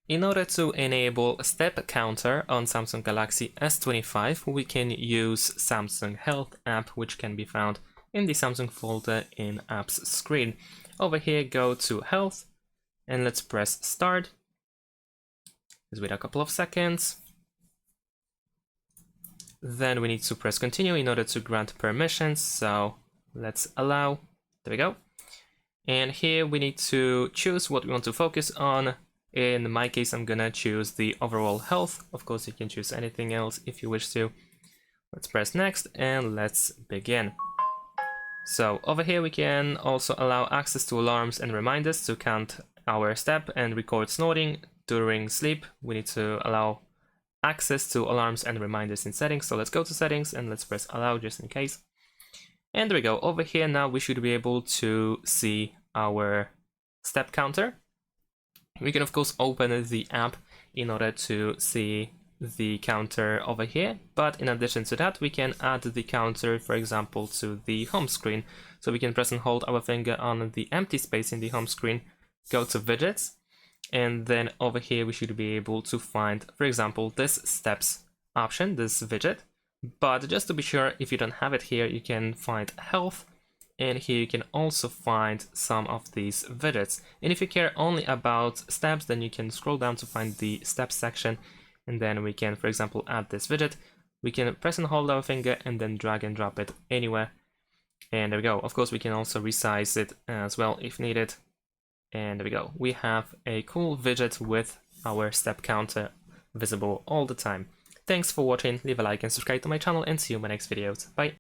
In order to enable a step counter on Samsung Galaxy S25, we can use Samsung Health app, which can be found in the Samsung folder in Apps screen. Over here, go to Health, and let's press Start. Just wait a couple of seconds. Then we need to press Continue in order to grant permissions, so let's allow. There we go. And here we need to choose what we want to focus on. In my case, I'm gonna choose the overall health. Of course, you can choose anything else if you wish to. Let's press next and let's begin. So over here, we can also allow access to alarms and reminders to count our step and record snoring during sleep. We need to allow access to alarms and reminders in settings. So let's go to settings and let's press allow just in case. And there we go. Over here now we should be able to see our step counter. We can of course open the app in order to see the counter over here, but in addition to that we can add the counter, for example, to the home screen. So we can press and hold our finger on the empty space in the home screen, go to widgets, and then over here we should be able to find, for example, this steps option, this widget. But just to be sure, if you don't have it here, you can find health, and here you can also find some of these widgets. And if you care only about steps, then you can scroll down to find the steps section, and then we can, for example, add this widget. We can press and hold our finger and then drag and drop it anywhere. And there we go. Of course, we can also resize it as well if needed. And there we go. We have a cool widget with our step counter visible all the time. Thanks for watching, leave a like and subscribe to my channel, and see you in my next videos. Bye!